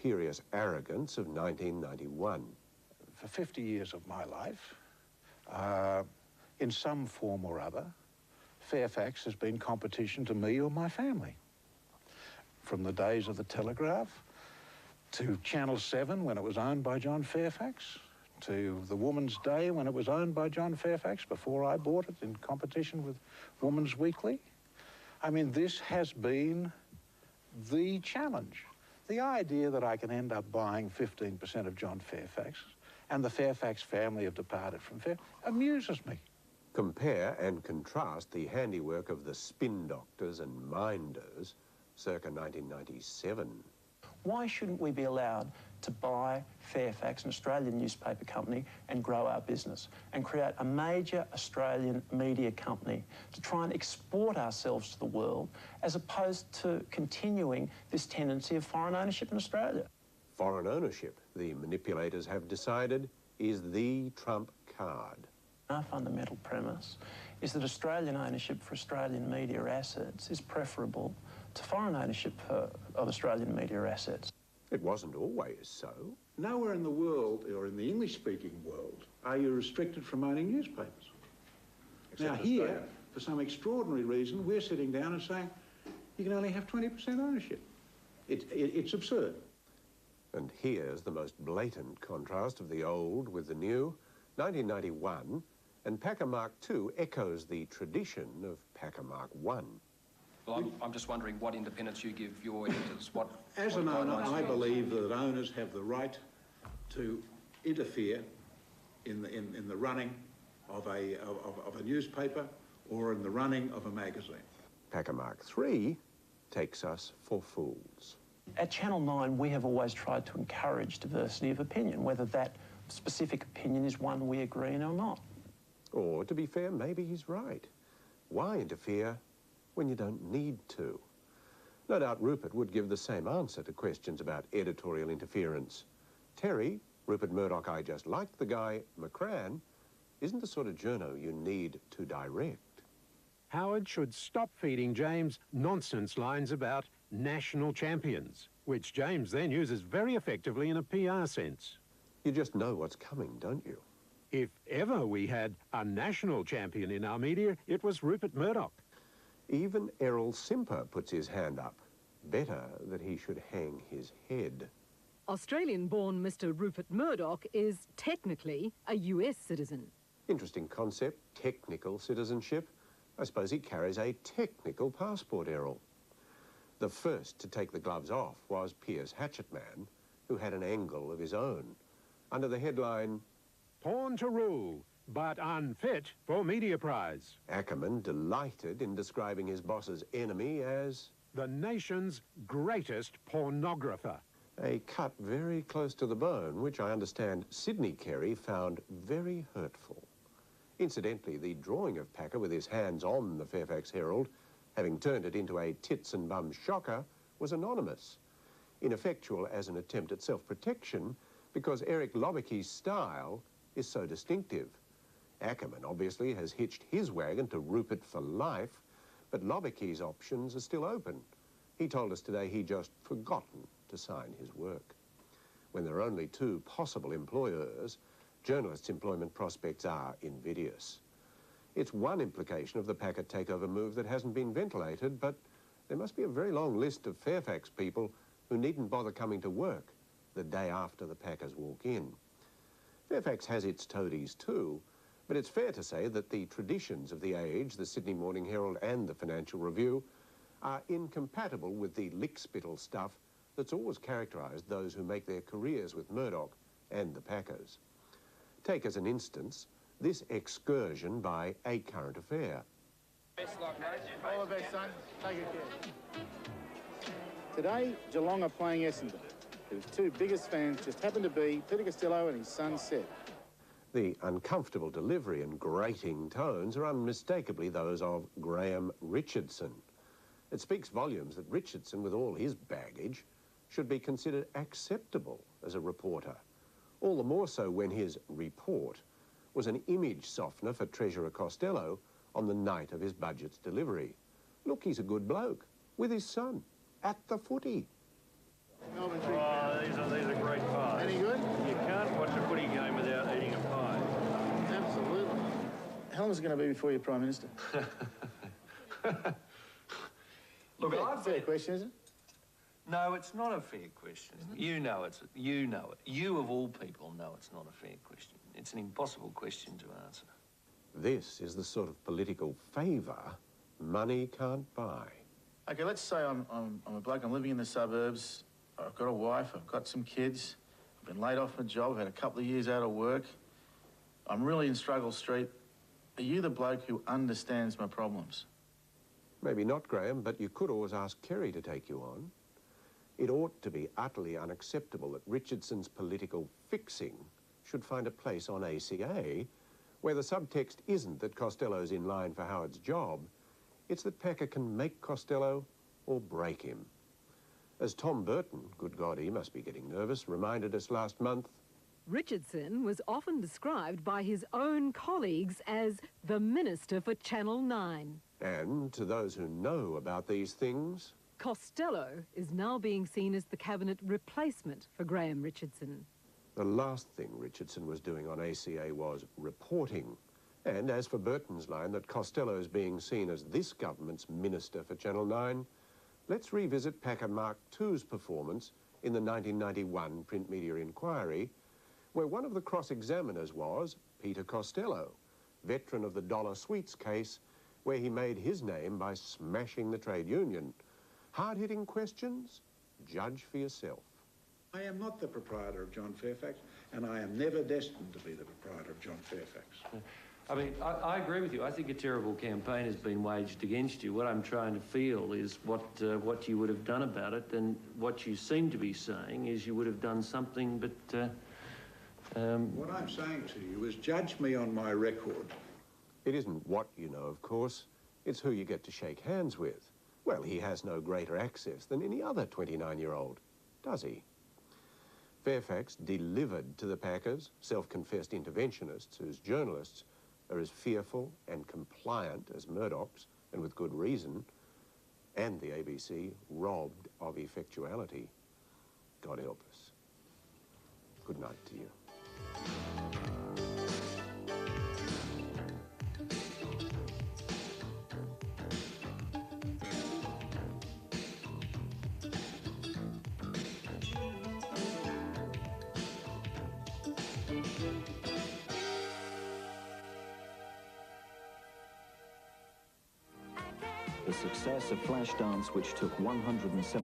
imperious arrogance of 1991. For 50 years of my life, in some form or other, Fairfax has been competition to me or my family. From the days of the Telegraph, to Channel 7 when it was owned by John Fairfax, to the Woman's Day when it was owned by John Fairfax before I bought it in competition with Woman's Weekly. I mean, this has been the challenge. The idea that I can end up buying 15% of John Fairfax and the Fairfax family have departed from Fairfax amuses me. Compare and contrast the handiwork of the spin doctors and minders circa 1997. Why shouldn't we be allowed to buy Fairfax, an Australian newspaper company, and grow our business and create a major Australian media company to try and export ourselves to the world as opposed to continuing this tendency of foreign ownership in Australia? Foreign ownership, the manipulators have decided, is the trump card. Our fundamental premise is that Australian ownership for Australian media assets is preferable to foreign ownership of Australian media assets. It wasn't always so. Nowhere in the world, or in the English-speaking world, are you restricted from owning newspapers. Now here, for some extraordinary reason, we're sitting down and saying, you can only have 20% ownership. It's absurd. And here's the most blatant contrast of the old with the new. 1991, and Packer Mark II echoes the tradition of Packer Mark I. Well, I'm just wondering what independence you give your editors. As an owner, I believe that owners have the right to interfere in the running of a newspaper or in the running of a magazine. Packer Mark III takes us for fools. At Channel 9, we have always tried to encourage diversity of opinion, whether that specific opinion is one we agree in or not. Or, to be fair, maybe he's right. Why interfere when you don't need to? No doubt Rupert would give the same answer to questions about editorial interference. Terry, Rupert Murdoch, I just like the guy, McCrann, isn't the sort of journo you need to direct. Howard should stop feeding James nonsense lines about national champions, which James then uses very effectively in a PR sense. You just know what's coming, don't you? If ever we had a national champion in our media, it was Rupert Murdoch. Even Errol Simper puts his hand up. Better that he should hang his head. Australian-born Mr. Rupert Murdoch is technically a US citizen. Interesting concept, technical citizenship. I suppose he carries a technical passport, Errol. The first to take the gloves off was Piers Hatchetman, who had an angle of his own, under the headline, Born to rule, but unfit for media prize. Ackerman delighted in describing his boss's enemy as the nation's greatest pornographer. A cut very close to the bone, which I understand Sydney Carey found very hurtful. Incidentally, the drawing of Packer with his hands on the Fairfax Herald, having turned it into a tits and bum shocker, was anonymous, ineffectual as an attempt at self-protection because Eric Lobicki's style is so distinctive. Ackerman obviously has hitched his wagon to Rupert for life, but Lobicki's options are still open. He told us today he'd just forgotten to sign his work. When there are only two possible employers, journalists' employment prospects are invidious. It's one implication of the Packer takeover move that hasn't been ventilated, but there must be a very long list of Fairfax people who needn't bother coming to work the day after the Packers walk in. Fairfax has its toadies too, but it's fair to say that the traditions of the Age, the Sydney Morning Herald and the Financial Review are incompatible with the lickspittle stuff that's always characterised those who make their careers with Murdoch and the Packers. Take as an instance this excursion by A Current Affair. Best luck, mate. All the best, son. Take it care. Today, Geelong are playing Essendon, whose two biggest fans just happen to be Peter Costello and his son Seth. The uncomfortable delivery and grating tones are unmistakably those of Graham Richardson. It speaks volumes that Richardson, with all his baggage, should be considered acceptable as a reporter. All the more so when his report was an image softener for Treasurer Costello on the night of his budget's delivery. Look, he's a good bloke, with his son, at the footy. Oh, these long is it going to be before you're Prime Minister? Look, fair question, is it? No, it's not a fair question. You know it. You know it. You, of all people, know it's not a fair question. It's an impossible question to answer. This is the sort of political favour money can't buy. OK, let's say I'm a bloke, I'm living in the suburbs, I've got a wife, I've got some kids, I've been laid off my job, I've had a couple of years out of work, I'm really in struggle street. Are you the bloke who understands my problems? Maybe not, Graham, but you could always ask Kerry to take you on. It ought to be utterly unacceptable that Richardson's political fixing should find a place on ACA, where the subtext isn't that Costello's in line for Howard's job, it's that Packer can make Costello or break him. As Tom Burton, good God, he must be getting nervous, reminded us last month, Richardson was often described by his own colleagues as the Minister for Channel 9. and to those who know about these things, Costello is now being seen as the cabinet replacement for Graham Richardson. the last thing Richardson was doing on ACA was reporting. And as for Burton's line that Costello's being seen as this government's Minister for Channel 9, let's revisit Packer Mark II's performance in the 1991 Print Media Inquiry, where one of the cross-examiners was Peter Costello, veteran of the Dollar Sweets case, where he made his name by smashing the trade union. Hard-hitting questions? Judge for yourself. I am not the proprietor of John Fairfax, and I am never destined to be the proprietor of John Fairfax. I mean, I agree with you. I think a terrible campaign has been waged against you. What I'm trying to feel is what you would have done about it, and what you seem to be saying is you would have done something, but... What I'm saying to you is judge me on my record. It isn't what you know, of course. It's who you get to shake hands with. Well, he has no greater access than any other 29-year-old, does he? Fairfax delivered to the Packers, self-confessed interventionists whose journalists are as fearful and compliant as Murdoch's, and with good reason, and the ABC robbed of effectuality. God help us. Good night to you. The success of Flashdance, which took 107